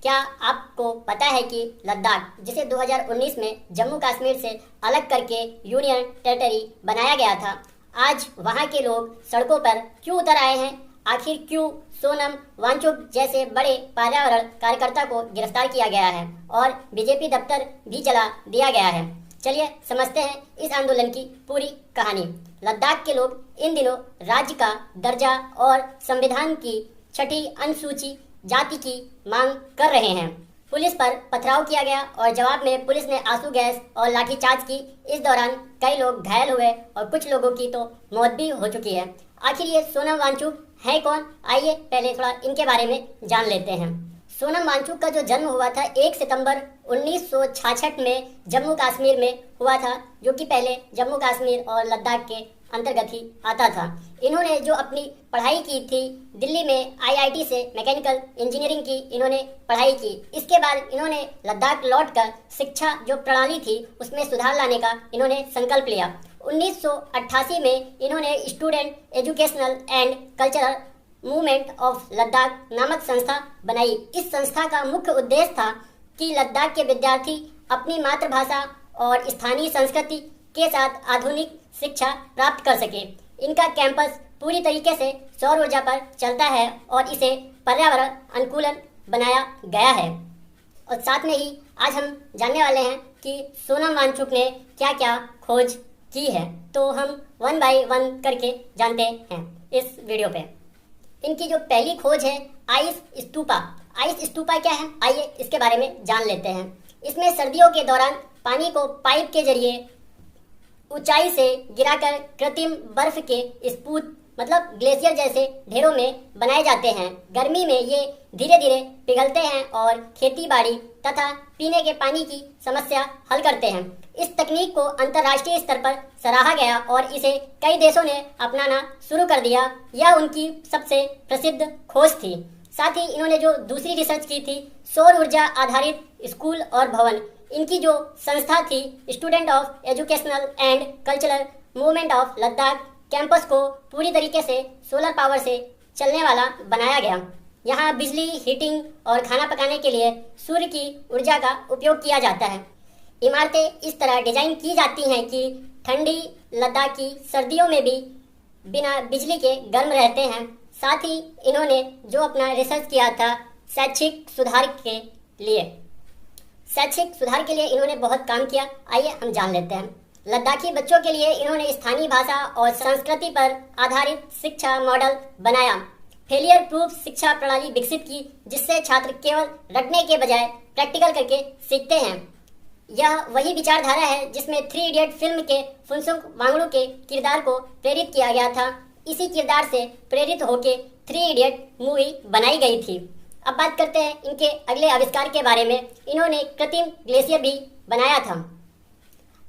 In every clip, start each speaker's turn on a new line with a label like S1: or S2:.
S1: क्या आपको पता है कि लद्दाख, जिसे 2019 में जम्मू कश्मीर से अलग करके यूनियन टेरिटरी बनाया गया था, आज वहां के लोग सड़कों पर क्यों उतर आए हैं? आखिर क्यों सोनम वांगचुक जैसे बड़े पर्यावरण कार्यकर्ता को गिरफ्तार किया गया है और बीजेपी दफ्तर भी जला दिया गया है? चलिए समझते हैं इस आंदोलन की पूरी कहानी। लद्दाख के लोग इन दिनों राज्य का दर्जा और संविधान की छठी अनुसूची जाति की मांग कर रहे हैं। पुलिस पर पथराव किया गया और जवाब में पुलिस ने आंसू गैस और लाठीचार्ज की। इस दौरान कई लोग घायल हुए और कुछ लोगों की तो मौत भी हो चुकी है। आखिर ये सोनम वांगचुक है कौन? आइए पहले थोड़ा इनके बारे में जान लेते हैं। सोनम वांगचुक का जो जन्म हुआ था 1 सितंबर 1966 में जम्मू कश्मीर में हुआ था, जो कि पहले जम्मू कश्मीर और लद्दाख के अंतर्गत ही आता था। इन्होंने जो अपनी पढ़ाई की थी दिल्ली में आईआईटी से मैकेनिकल इंजीनियरिंग की इन्होंने पढ़ाई की। इसके बाद इन्होंने लद्दाख लौटकर शिक्षा जो प्रणाली थी उसमें सुधार लाने का इन्होंने संकल्प लिया। 1988 में इन्होंने student educational and cultural movement of Ladakh नामक संस्था बनाई। इस संस्था का मुख्य उद्देश्य था कि लद्दाख के विद्यार्थी अपनी मातृभाषा और स्थानीय संस्कृति के साथ आधुनिक शिक्षा प्राप्त कर सके। इनका कैंपस पूरी तरीके से सौर ऊर्जा पर चलता है और इसे पर्यावरण अनुकूलन बनाया गया है। और साथ में ही आज हम जानने वाले हैं कि सोनम वांगचुक ने क्या क्या खोज की है। तो हम वन बाय वन करके जानते हैं इस वीडियो पे। इनकी जो पहली खोज है आइस स्तूपा। आइस स्तूपा क्या है, आइए इसके बारे में जान लेते हैं। इसमें सर्दियों के दौरान पानी को पाइप के जरिए ऊंचाई से गिराकर कृत्रिम बर्फ के स्पूत मतलब ग्लेशियर जैसे ढेरों में बनाए जाते हैं। गर्मी में ये धीरे धीरे पिघलते हैं और खेती बाड़ी तथा पीने के पानी की समस्या हल करते हैं। इस तकनीक को अंतर्राष्ट्रीय स्तर पर सराहा गया और इसे कई देशों ने अपनाना शुरू कर दिया। यह उनकी सबसे प्रसिद्ध खोज थी। साथ ही इन्होंने जो दूसरी रिसर्च की थी सौर ऊर्जा आधारित स्कूल और भवन। इनकी जो संस्था थी student of educational and cultural movement of Ladakh campus को पूरी तरीके से सोलर पावर से चलने वाला बनाया गया। यहाँ बिजली, हीटिंग और खाना पकाने के लिए सूर्य की ऊर्जा का उपयोग किया जाता है। इमारतें इस तरह डिजाइन की जाती हैं कि ठंडी लद्दाख की सर्दियों में भी बिना बिजली के गर्म रहते हैं। साथ ही इन्होंने जो अपना रिसर्च किया था शैक्षिक सुधार के लिए इन्होंने बहुत काम किया। आइए हम जान लेते हैं। लद्दाखी बच्चों के लिए इन्होंने स्थानीय भाषा और संस्कृति पर आधारित शिक्षा मॉडल बनाया। फेलियर प्रूफ शिक्षा प्रणाली विकसित की जिससे छात्र केवल रटने के बजाय प्रैक्टिकल करके सीखते हैं। यह वही विचारधारा है जिसमें 3 इडियट फिल्म के फुनसुक वांगडू के किरदार को प्रेरित किया गया था। इसी किरदार से प्रेरित होकर 3 इडियट मूवी बनाई गई थी। अब बात करते हैं इनके अगले आविष्कार के बारे में। इन्होंने कृत्रिम ग्लेशियर भी बनाया था।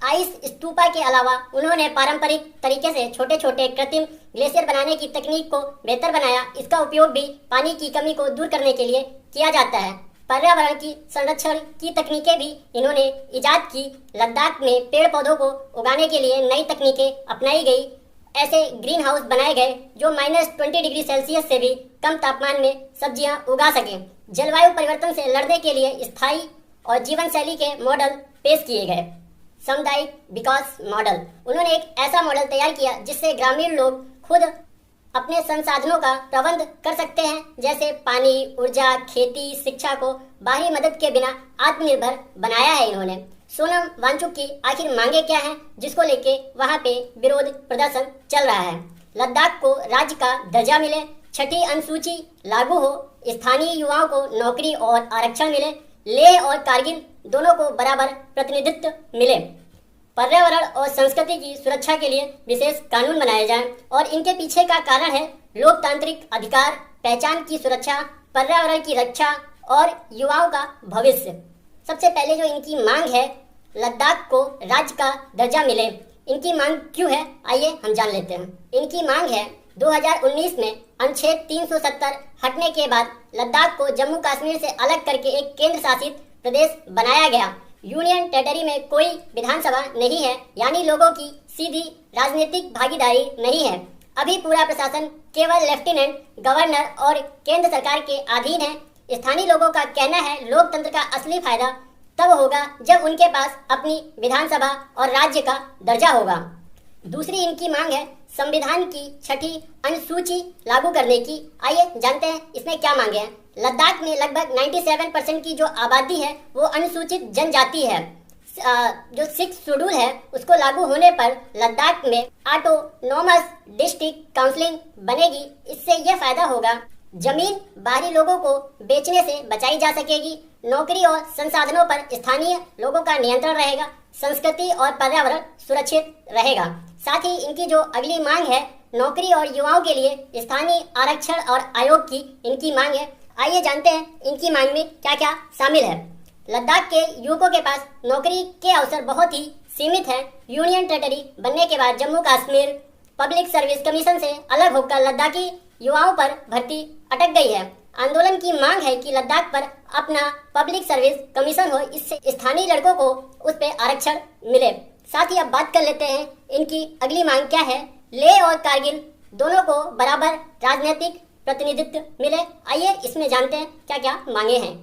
S1: आइस स्तूपा के अलावा उन्होंने पारंपरिक तरीके से छोटे छोटे कृत्रिम ग्लेशियर बनाने की तकनीक को बेहतर बनाया। इसका उपयोग भी पानी की कमी को दूर करने के लिए किया जाता है। पर्यावरण की संरक्षण की तकनीकें भी इन्होंने इजाद की। लद्दाख में पेड़ पौधों को उगाने के लिए नई तकनीकें अपनाई गई। ऐसे ग्रीन हाउस बनाए गए जो -20 डिग्री सेल्सियस से भी कम तापमान में सब्जियां उगा सकें। जलवायु परिवर्तन से लड़ने के लिए स्थायी और जीवन शैली के मॉडल पेश किए गए। सामुदायिक विकास मॉडल। उन्होंने एक ऐसा मॉडल तैयार किया जिससे ग्रामीण लोग खुद अपने संसाधनों का प्रबंध कर सकते हैं, जैसे पानी, ऊर्जा, खेती, शिक्षा को बाहरी मदद के बिना आत्मनिर्भर बनाया है इन्होंने। सोनम वांगचुक की आखिर मांगे क्या हैं जिसको लेके वहाँ पे विरोध प्रदर्शन चल रहा है? लद्दाख को राज्य का दर्जा मिले, छठी अनुसूची लागू हो, स्थानीय युवाओं को नौकरी और आरक्षण मिले, लेह और कारगिल दोनों को बराबर प्रतिनिधित्व मिले, पर्यावरण और संस्कृति की सुरक्षा के लिए विशेष कानून बनाए जाएं। और इनके पीछे का कारण है लोकतांत्रिक अधिकार, पहचान की सुरक्षा, पर्यावरण की रक्षा और युवाओं का भविष्य। सबसे पहले जो इनकी मांग है लद्दाख को राज्य का दर्जा मिले। इनकी मांग क्यों है आइए हम जान लेते हैं। इनकी मांग है 2019 में अनुच्छेद 370 हटने के बाद लद्दाख को जम्मू कश्मीर से अलग करके एक केंद्र शासित प्रदेश बनाया गया। यूनियन टेरिटरी में कोई विधानसभा नहीं है, यानी लोगों की सीधी राजनीतिक भागीदारी नहीं है। अभी पूरा प्रशासन केवल लेफ्टिनेंट गवर्नर और केंद्र सरकार के अधीन है। स्थानीय लोगों का कहना है लोकतंत्र का असली फायदा तब होगा जब उनके पास अपनी विधानसभा और राज्य का दर्जा होगा। दूसरी इनकी मांग है संविधान की 6ठी अनुसूची लागू करने की। आइए जानते हैं इसमें क्या मांगे हैं। लद्दाख में लगभग 97% की जो आबादी है वो अनुसूचित जनजाति है। जो 6 शेड्यूल है उसको लागू होने पर लद्दाख में ऑटोनोमस डिस्ट्रिक्ट काउंसिलिंग बनेगी। इससे यह फायदा होगा, जमीन बाहरी लोगों को बेचने से बचाई जा सकेगी, नौकरी और संसाधनों पर स्थानीय लोगों का नियंत्रण रहेगा, संस्कृति और पर्यावरण सुरक्षित रहेगा। साथ ही इनकी जो अगली मांग है नौकरी और युवाओं के लिए स्थानीय आरक्षण और आयोग की इनकी मांग है। आइए जानते हैं इनकी मांग में क्या क्या शामिल है। लद्दाख के युवकों के पास नौकरी के अवसर बहुत ही सीमित हैं। यूनियन टेरिटरी बनने के बाद Jammu Kashmir public service commission से अलग होकर लद्दाखी युवाओं पर भर्ती अटक गई है। आंदोलन की मांग है कि लद्दाख पर अपना पब्लिक सर्विस कमीशन हो, इससे स्थानीय लड़कों को उस पर आरक्षण मिले। साथ ही अब बात कर लेते हैं इनकी अगली मांग क्या है। लेह और कारगिल दोनों को बराबर राजनीतिक प्रतिनिधित्व मिले। आइए इसमें जानते हैं क्या क्या मांगे हैं।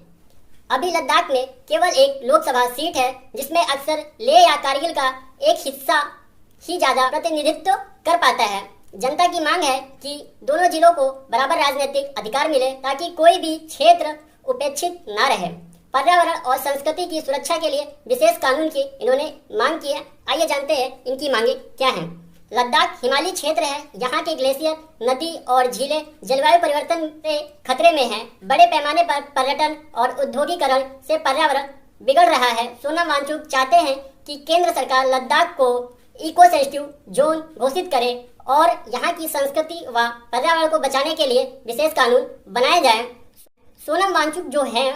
S1: अभी लद्दाख में केवल एक लोकसभा सीट है जिसमें अक्सर लेह या कारगिल का एक हिस्सा ही ज्यादा प्रतिनिधित्व कर पाता है। जनता की मांग है कि दोनों जिलों को बराबर राजनीतिक अधिकार मिले ताकि कोई भी क्षेत्र उपेक्षित न रहे। पर्यावरण और संस्कृति की सुरक्षा के लिए विशेष कानून की इन्होंने मांग की है। आइए जानते हैं इनकी मांगे क्या हैं। लद्दाख हिमालयी क्षेत्र है। यहाँ के ग्लेशियर, नदी और झीलें जलवायु परिवर्तन से खतरे में हैं। बड़े पैमाने पर पर्यटन और औद्योगिकरण से पर्यावरण बिगड़ रहा है। सोनम वांगचुक चाहते हैं कि केंद्र सरकार लद्दाख को इको सेंसिटिव जोन घोषित करे और यहाँ की संस्कृति व पर्यावरण को बचाने के लिए विशेष कानून बनाए जाए। सोनम वांगचुक जो हैं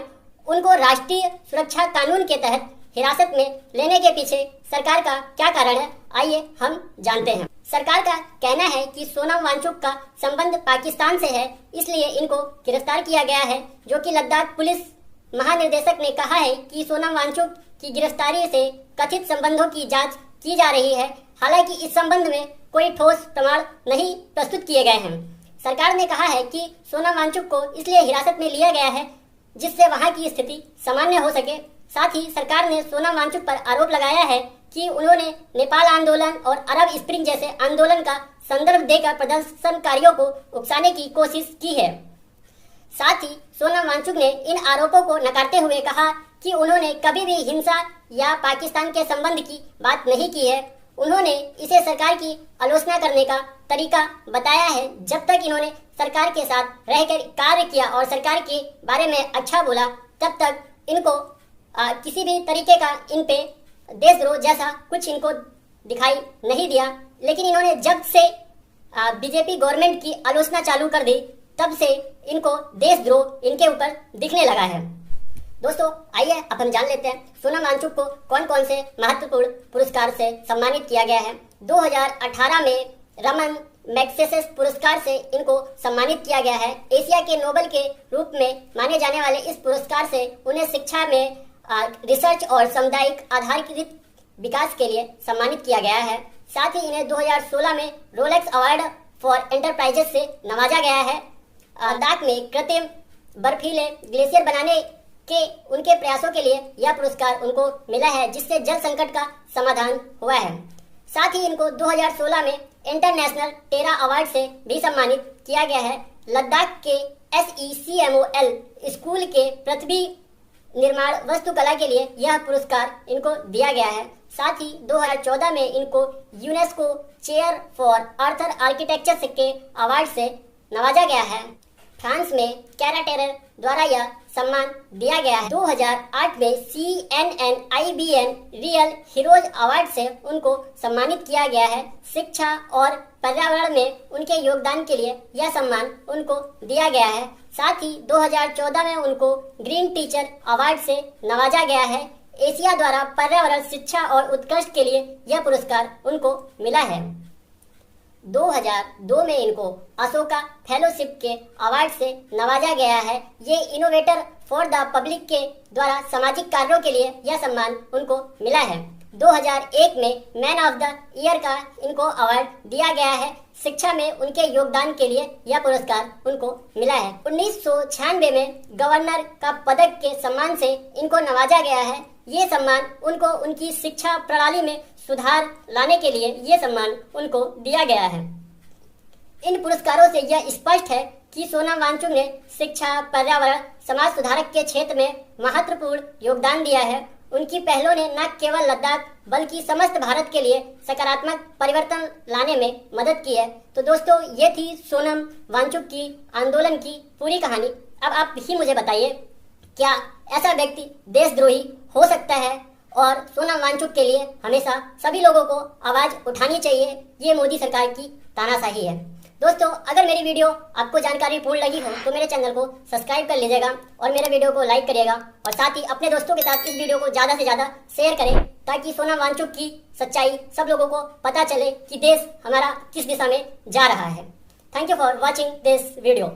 S1: उनको राष्ट्रीय सुरक्षा कानून के तहत हिरासत में लेने के पीछे सरकार का क्या कारण है, आइए हम जानते हैं। सरकार का कहना है कि सोनम वांगचुक का संबंध पाकिस्तान से है, इसलिए इनको गिरफ्तार किया गया है। जो कि लद्दाख पुलिस महानिदेशक ने कहा है कि सोनम वांगचुक की गिरफ्तारी से कथित संबंधों की जांच की जा रही है। हालांकि इस संबंध में कोई ठोस प्रमाण नहीं प्रस्तुत किए गए हैं। सरकार ने कहा है कि सोनम वांगचुक को इसलिए हिरासत में लिया गया है जिससे वहां की स्थिति सामान्य हो सके। साथ ही सरकार ने सोनम वांगचुक पर आरोप लगाया है कि उन्होंने नेपाल आंदोलन और अरब स्प्रिंग जैसे आंदोलन का संदर्भ देकर प्रदर्शनकारियों को उकसाने की कोशिश की है। साथ ही सोनम वांगचुक ने इन आरोपों को नकारते हुए कहा कि उन्होंने कभी भी हिंसा या पाकिस्तान के संबंध की बात नहीं की है। उन्होंने इसे सरकार की आलोचना करने का तरीका बताया है। जब तक इन्होंने सरकार के साथ रहकर कार्य किया और सरकार के बारे में अच्छा बोला तब तक इनको किसी भी तरीके का इन पे देशद्रोह जैसा कुछ इनको दिखाई नहीं दिया। लेकिन इन्होंने जब से बीजेपी गवर्नमेंट की आलोचना चालू कर दी तब से इनको देशद्रोह इनके ऊपर दिखने लगा है। दोस्तों आइए अब हम जान लेते हैं सोनम वांगचुक को कौन कौन से महत्वपूर्ण पुरस्कार से सम्मानित किया गया है। 2018 में रमन मैग्सेसे पुरस्कार से इनको सम्मानित किया गया है। एशिया के नोबेल के रूप में माने जाने वाले इस पुरस्कार से उन्हें शिक्षा में रिसर्च और सामुदायिक आधारित विकास के लिए सम्मानित किया गया है। साथ ही इन्हें 2016 में रोलेक्स अवार्ड फॉर एंटरप्राइजेस से नवाजा गया है। लद्दाख में कृत्रिम बर्फीले ग्लेशियर बनाने के उनके प्रयासों के लिए यह पुरस्कार उनको मिला है जिससे जल संकट का समाधान हुआ है। साथ ही इनको 2016 में इंटरनेशनल टेरा अवार्ड से भी सम्मानित किया गया है। लद्दाख के SECMOL स्कूल के पृथ्वी निर्माण वास्तुकला के लिए यह पुरस्कार इनको दिया गया है। साथ ही 2014 में इनको UNESCO chair for earth architecture के अवार्ड से नवाजा गया है। फ्रांस में कैराटेरर द्वारा यह सम्मान दिया गया है। 2008 में CNN-IBN रियल हीरोज अवार्ड से उनको सम्मानित किया गया है। शिक्षा और पर्यावरण में उनके योगदान के लिए यह सम्मान उनको दिया गया है। साथ ही 2014 में उनको ग्रीन टीचर अवार्ड से नवाजा गया है। एशिया द्वारा पर्यावरण, शिक्षा और उत्कृष्ट के लिए यह पुरस्कार उनको मिला है। 2002 में इनको अशोका फेलोशिप के अवार्ड से नवाजा गया है। ये इनोवेटर फॉर द पब्लिक के द्वारा सामाजिक कार्यों के लिए यह सम्मान उनको मिला है। 2001 में मैन ऑफ द ईयर का इनको अवार्ड दिया गया है। शिक्षा में उनके योगदान के लिए यह पुरस्कार उनको मिला है। 1996 में गवर्नर का पदक के सम्मान से इनको नवाजा गया है। ये सम्मान उनको उनकी शिक्षा प्रणाली में सुधार लाने के लिए ये सम्मान उनको दिया गया है। इन पुरस्कारों से यह स्पष्ट है कि सोनम वांगचुक ने शिक्षा, पर्यावरण, समाज सुधारक के क्षेत्र में महत्वपूर्ण योगदान दिया है। उनकी पहलों ने न केवल लद्दाख बल्कि समस्त भारत के लिए सकारात्मक परिवर्तन लाने में मदद की है। तो दोस्तों, ये थी सोनम वांगचुक की आंदोलन की पूरी कहानी। अब आप ही मुझे बताइए, क्या ऐसा व्यक्ति देशद्रोही हो सकता है? और सोनम वांगचुक के लिए हमेशा सभी लोगों को आवाज उठानी चाहिए। ये मोदी सरकार की तानाशाही है। दोस्तों, अगर मेरी वीडियो आपको जानकारी पूर्ण लगी हो तो मेरे चैनल को सब्सक्राइब कर लीजिएगा और मेरे वीडियो को लाइक करिएगा और साथ ही अपने दोस्तों के साथ इस वीडियो को ज़्यादा से ज़्यादा शेयर करें ताकि सोनम वांगचुक की सच्चाई सब लोगों को पता चले कि देश हमारा किस दिशा में जा रहा है। Thank you for watching this video.